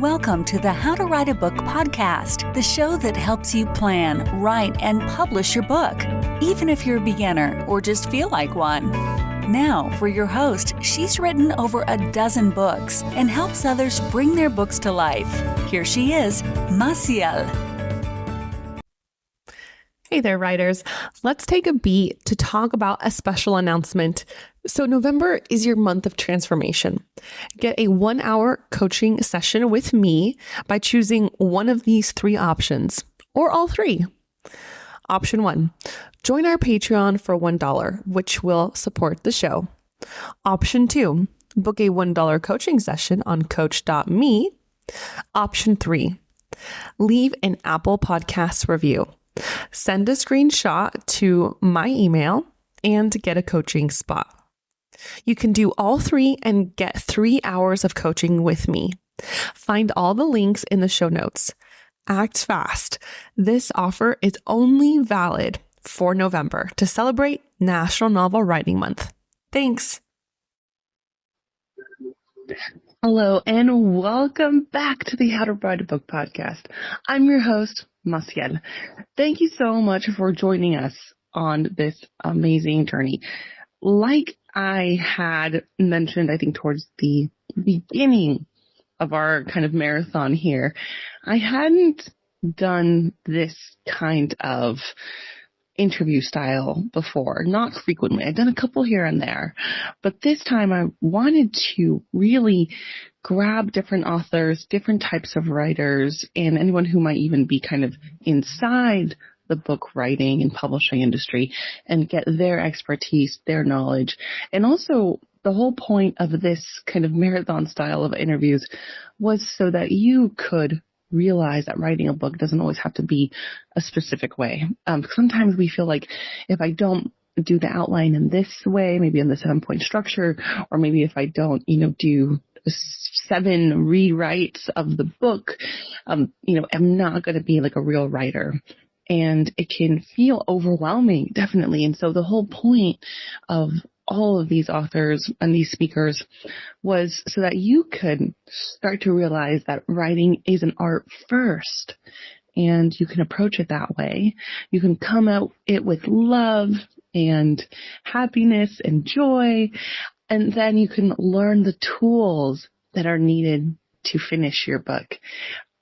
Welcome to the How to Write a Book podcast, the show that helps you plan, write, and publish your book, even if you're a beginner or just feel like one. Now, for your host, she's written over a dozen books and helps others bring their books to life. Here she is, Massiel. Hey there, writers. Let's take a beat to talk about a special announcement. So November is your month of transformation. Get a 1-hour coaching session with me by choosing one of these 3 options, or all 3. Option 1, join our Patreon for $1, which will support the show. Option 2, book a $1 coaching session on coach.me. Option 3, leave an Apple Podcasts review. Send a screenshot to my email and get a coaching spot. You can do all 3 and get 3 hours of coaching with me. Find all the links in the show notes. Act fast. This offer is only valid for November to celebrate National Novel Writing Month. Thanks. Hello and welcome back to the How to Write a Book podcast. I'm your host, Massiel. Thank you so much for joining us on this amazing journey. Like I had mentioned, I think towards the beginning of our kind of marathon here, I hadn't done this kind of interview style before, not frequently. I've done a couple here and there, but this time I wanted to really grab different authors, different types of writers, and anyone who might even be kind of inside the book writing and publishing industry and get their expertise, their knowledge. And also the whole point of this kind of marathon style of interviews was so that you could realize that writing a book doesn't always have to be a specific way. Sometimes we feel like if I don't do the outline in this way, maybe in the 7-point structure, or maybe if I don't, do 7 rewrites of the book, I'm not going to be like a real writer. And it can feel overwhelming, definitely. And so the whole point of all of these authors and these speakers was so that you could start to realize that writing is an art first, and you can approach it that way. You can come at it with love and happiness and joy, and then you can learn the tools that are needed to finish your book.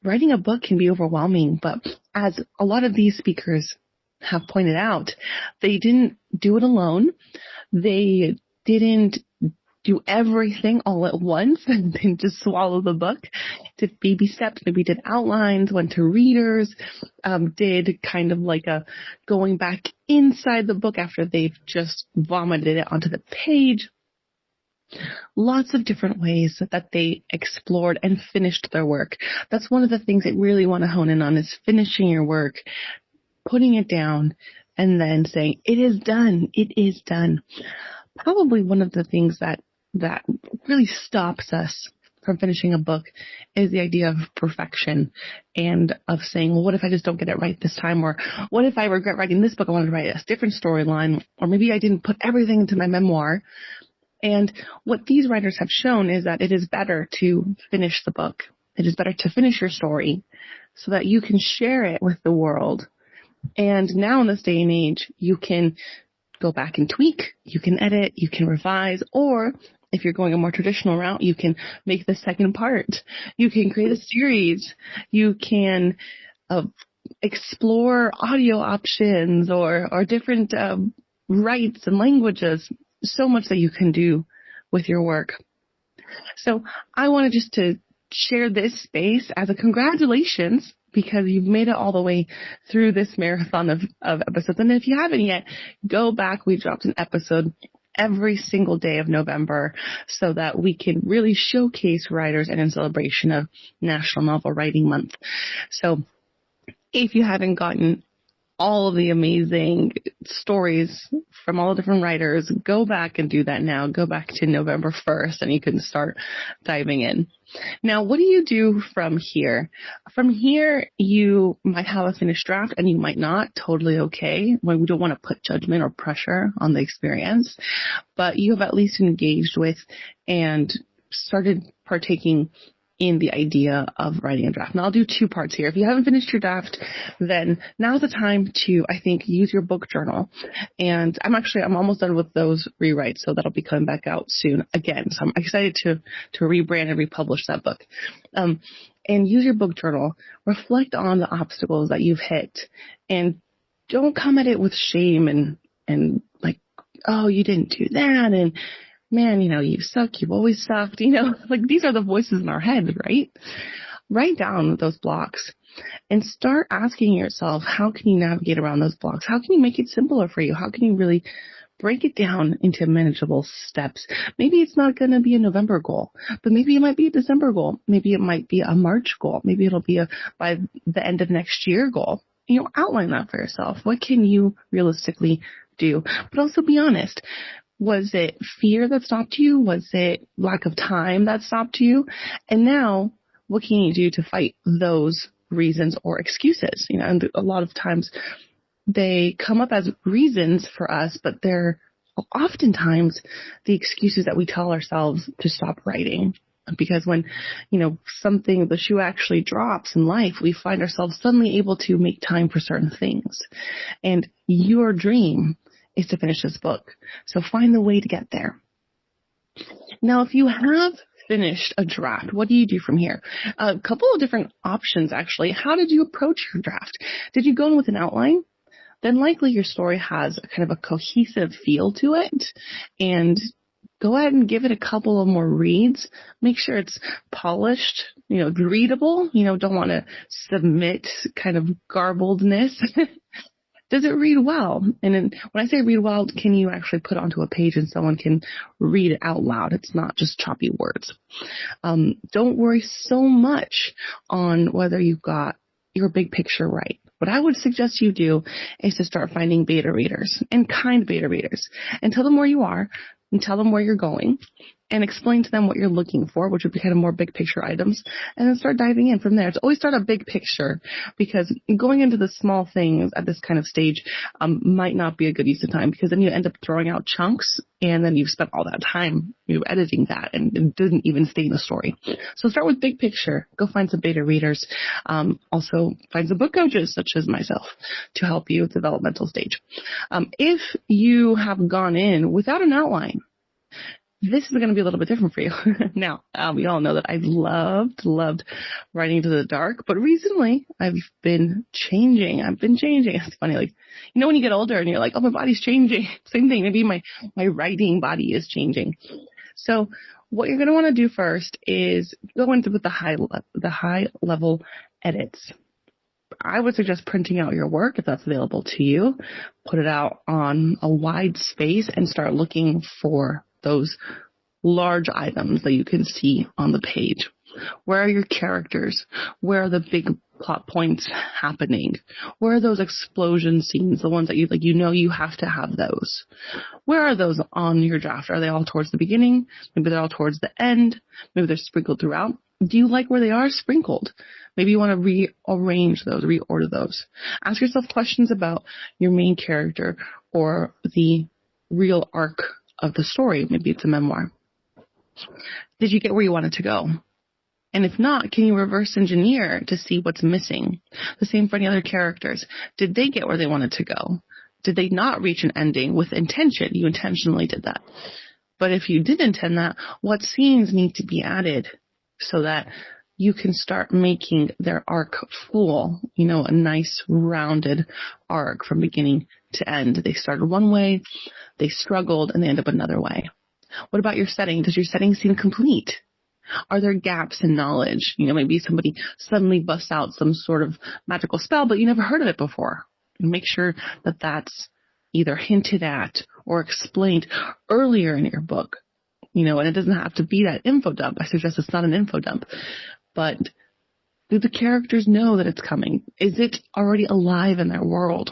Writing a book can be overwhelming, but as a lot of these speakers have pointed out, they didn't do it alone. They didn't do everything all at once and then just swallow the book. Did baby steps, maybe did outlines, went to readers, did kind of like a going back inside the book after they've just vomited it onto the page. Lots of different ways that they explored and finished their work. That's one of the things I really want to hone in on is finishing your work, putting it down, and then saying, it is done. It is done. Probably one of the things that really stops us from finishing a book is the idea of perfection and of saying, well, what if I just don't get it right this time? Or what if I regret writing this book? I wanted to write a different storyline. Or maybe I didn't put everything into my memoir. And what these writers have shown is that it is better to finish the book. It is better to finish your story so that you can share it with the world. And now in this day and age, you can go back and tweak, you can edit, you can revise, or if you're going a more traditional route, you can make the second part. You can create a series. You can explore audio options or different rights and languages. So much that you can do with your work. So I wanted just to share this space as a congratulations because you've made it all the way through this marathon of episodes. And if you haven't yet, go back. We dropped an episode every single day of November so that we can really showcase writers and in celebration of National Novel Writing Month. So if you haven't gotten all of the amazing stories from all the different writers, go back and do that now. Go back to November 1st and you can start diving in. Now, what do you do from here? From here, you might have a finished draft and you might not. Totally okay. We don't want to put judgment or pressure on the experience, but you have at least engaged with and started partaking in the idea of writing a draft. Now I'll do two parts here. If you haven't finished your draft, then now's the time to, I think, use your book journal. And I'm almost done with those rewrites, so that'll be coming back out soon again. So I'm excited to rebrand and republish that book. And use your book journal. Reflect on the obstacles that you've hit, and don't come at it with shame and like, oh, you didn't do that, and man, you suck, you've always sucked, like these are the voices in our head, right? Write down those blocks and start asking yourself, how can you navigate around those blocks? How can you make it simpler for you? How can you really break it down into manageable steps? Maybe it's not going to be a November goal, but maybe it might be a December goal. Maybe it might be a March goal. Maybe it'll be by the end of next year goal. Outline that for yourself. What can you realistically do? But also be honest. Was it fear that stopped you? Was it lack of time that stopped you? And now, what can you do to fight those reasons or excuses? And a lot of times they come up as reasons for us, but they're oftentimes the excuses that we tell ourselves to stop writing. Because when, the shoe actually drops in life, we find ourselves suddenly able to make time for certain things. And your dream is to finish this book. So find the way to get there. Now, if you have finished a draft, what do you do from here? A couple of different options, actually. How did you approach your draft? Did you go in with an outline? Then likely your story has kind of a cohesive feel to it, and go ahead and give it a couple of more reads. Make sure it's polished, readable. Don't want to submit kind of garbledness. Does it read well? And then when I say read well, can you actually put it onto a page and someone can read it out loud? It's not just choppy words. Don't worry so much on whether you've got your big picture right. What I would suggest you do is to start finding beta readers and kind beta readers and tell them where you are and tell them where you're going and explain to them what you're looking for, which would be kind of more big picture items, and then start diving in from there. It's always start a big picture, because going into the small things at this kind of stage might not be a good use of time, because then you end up throwing out chunks, and then you've spent all that time editing that, and it didn't even stay in the story. So start with big picture. Go find some beta readers. Also find some book coaches such as myself to help you with the developmental stage. If you have gone in without an outline, this is going to be a little bit different for you. Now, we all know that I've loved writing to the dark, but recently I've been changing. It's funny, like, when you get older and you're like, oh, my body's changing. Same thing. Maybe my writing body is changing. So what you're going to want to do first is go into with the high level edits. I would suggest printing out your work if that's available to you. Put it out on a wide space and start looking for those large items that you can see on the page. Where are your characters? Where are the big plot points happening? Where are those explosion scenes, the ones that you have to have those? Where are those on your draft? Are they all towards the beginning? Maybe they're all towards the end. Maybe they're sprinkled throughout. Do you like where they are sprinkled? Maybe you want to rearrange those, reorder those. Ask yourself questions about your main character or the real arc of the story. Maybe it's a memoir. Did you get where you wanted to go? And if not, can you reverse engineer to see what's missing? The same for any other characters. Did they get where they wanted to go? Did they not reach an ending with intention? You intentionally did that. But if you did intend that, what scenes need to be added so that you can start making their arc full, a nice rounded arc from beginning to end? They started one way, they struggled, and they end up another way. What about your setting? Does your setting seem complete? Are there gaps in knowledge? Maybe somebody suddenly busts out some sort of magical spell, but you never heard of it before. And make sure that that's either hinted at or explained earlier in your book. And it doesn't have to be that info dump. I suggest it's not an info dump. But do the characters know that it's coming? Is it already alive in their world?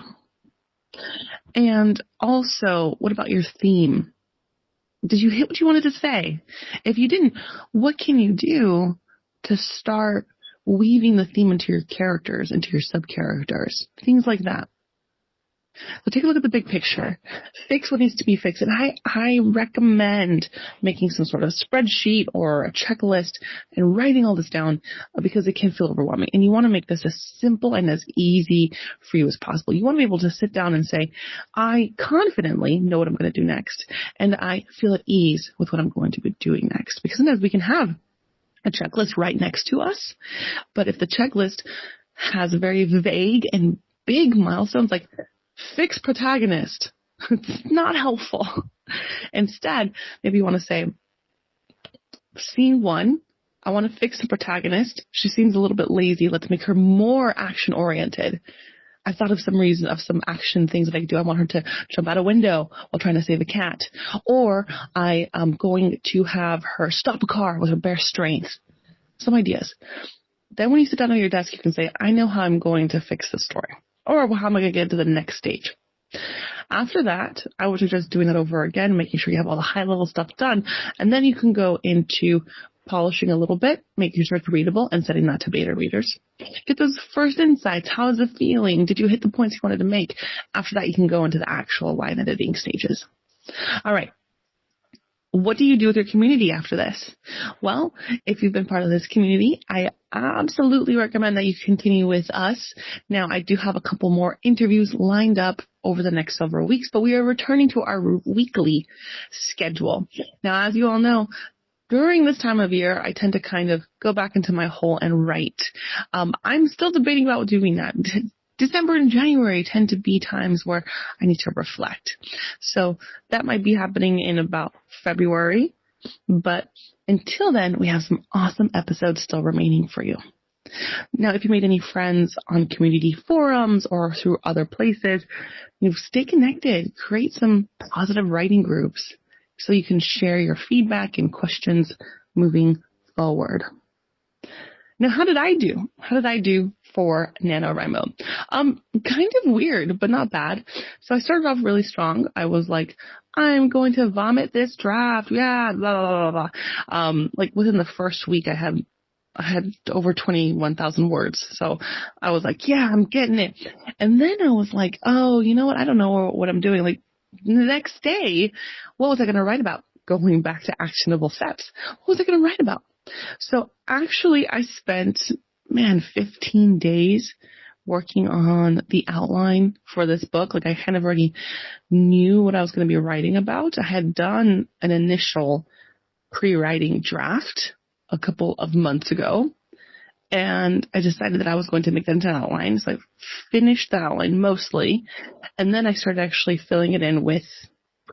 And also, what about your theme? Did you hit what you wanted to say? If you didn't, what can you do to start weaving the theme into your characters, into your sub-characters? Things like that. So take a look at the big picture. Fix what needs to be fixed. And I recommend making some sort of spreadsheet or a checklist and writing all this down because it can feel overwhelming. And you want to make this as simple and as easy for you as possible. You want to be able to sit down and say, I confidently know what I'm going to do next. And I feel at ease with what I'm going to be doing next. Because sometimes we can have a checklist right next to us. But if the checklist has very vague and big milestones like fix protagonist, it's not helpful. Instead, maybe you want to say, scene 1, I want to fix the protagonist. She seems a little bit lazy. Let's make her more action oriented. I thought of some action things that I could do. I want her to jump out a window while trying to save a cat. Or I am going to have her stop a car with her bare strength. Some ideas. Then when you sit down at your desk, you can say, I know how I'm going to fix this story. Or how am I going to get to the next stage? After that, I would suggest doing that over again, making sure you have all the high-level stuff done. And then you can go into polishing a little bit, making sure it's readable, and setting that to beta readers. Get those first insights. How is it feeling? Did you hit the points you wanted to make? After that, you can go into the actual line editing stages. All right. What do you do with your community after this? Well, if you've been part of this community, I absolutely recommend that you continue with us. Now, I do have a couple more interviews lined up over the next several weeks, but we are returning to our weekly schedule. Now, as you all know, during this time of year, I tend to kind of go back into my hole and write. I'm still debating about doing that. December and January tend to be times where I need to reflect. So that might be happening in about February. But until then, we have some awesome episodes still remaining for you. Now, if you made any friends on community forums or through other places, stay connected, create some positive writing groups so you can share your feedback and questions moving forward. Now, how did I do? How did I do for NaNoWriMo? Kind of weird, but not bad. So I started off really strong. I was like, I'm going to vomit this draft. Yeah, blah, blah, blah, blah. Like within the first week, I had over 21,000 words. So I was like, yeah, I'm getting it. And then I was like, oh, you know what? I don't know what I'm doing. Like the next day, what was I going to write about? Going back to actionable steps. What was I going to write about? So actually I spent, 15 days working on the outline for this book. Like I kind of already knew what I was going to be writing about. I had done an initial pre-writing draft a couple of months ago, and I decided that I was going to make that into an outline. So I finished the outline mostly, and then I started actually filling it in with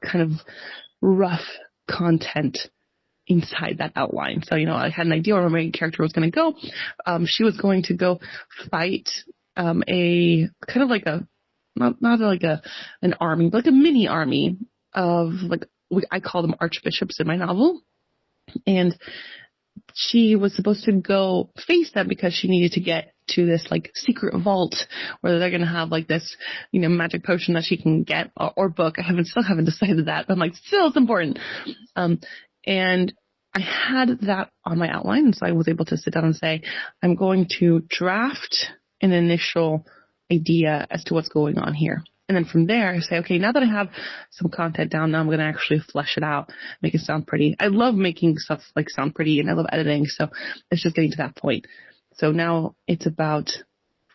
kind of rough content inside that outline. So, I had an idea where my main character was going to go. She was going to go fight a kind of like a, not like an army, but like a mini army of I call them archbishops in my novel. And she was supposed to go face them because she needed to get to this secret vault where they're going to have this, magic potion that she can get or book. I still haven't decided that, but I'm still it's important. And I had that on my outline, and so I was able to sit down and say, I'm going to draft an initial idea as to what's going on here. And then from there, I say, okay, now that I have some content down, now I'm going to actually flesh it out, make it sound pretty. I love making stuff sound pretty, and I love editing, so it's just getting to that point. So now it's about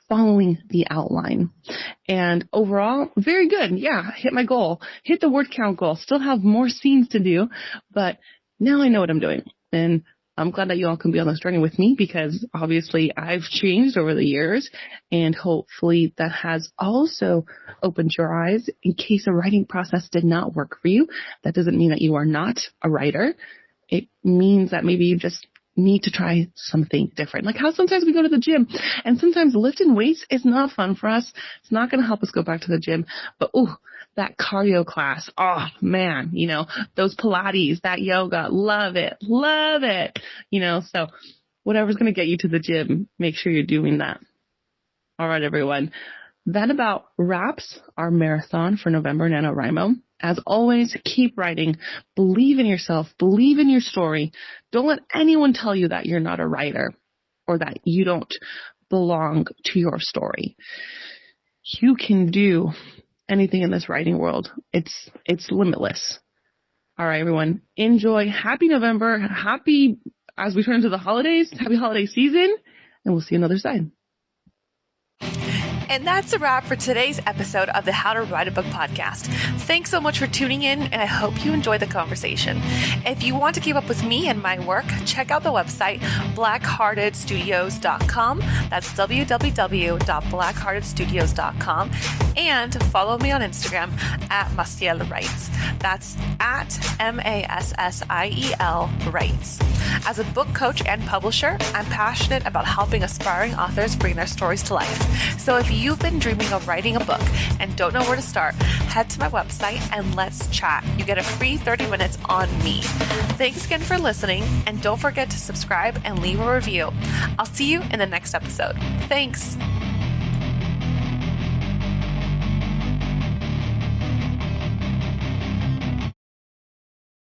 following the outline. And overall, very good. Yeah, hit my goal. Hit the word count goal. Still have more scenes to do, but now I know what I'm doing. And I'm glad that you all can be on this journey with me because obviously I've changed over the years, and hopefully that has also opened your eyes in case a writing process did not work for you. That doesn't mean that you are not a writer. It means that maybe you just need to try something different. Like how sometimes we go to the gym and sometimes lifting weights is not fun for us. It's not going to help us go back to the gym, but that cardio class, oh man, those Pilates, that yoga, love it. So whatever's going to get you to the gym, make sure you're doing that. All right, everyone. That about wraps our marathon for November NaNoWriMo. As always, keep writing. Believe in yourself. Believe in your story. Don't let anyone tell you that you're not a writer or that you don't belong to your story. You can do anything in this writing world. It's limitless. All right, everyone. Enjoy. Happy November. Happy, as we turn into the holidays, happy holiday season. And we'll see you on the other side. And that's a wrap for today's episode of the How to Write a Book podcast. Thanks so much for tuning in, and I hope you enjoyed the conversation. If you want to keep up with me and my work, check out the website, blackheartedstudios.com. That's www.blackheartedstudios.com. And follow me on Instagram at Massiel Writes. That's at Massiel Writes. As a book coach and publisher, I'm passionate about helping aspiring authors bring their stories to life. So if you've been dreaming of writing a book and don't know where to start, head to my website and let's chat. You get a free 30 minutes on me. Thanks again for listening, and don't forget to subscribe and leave a review. I'll see you in the next episode. Thanks.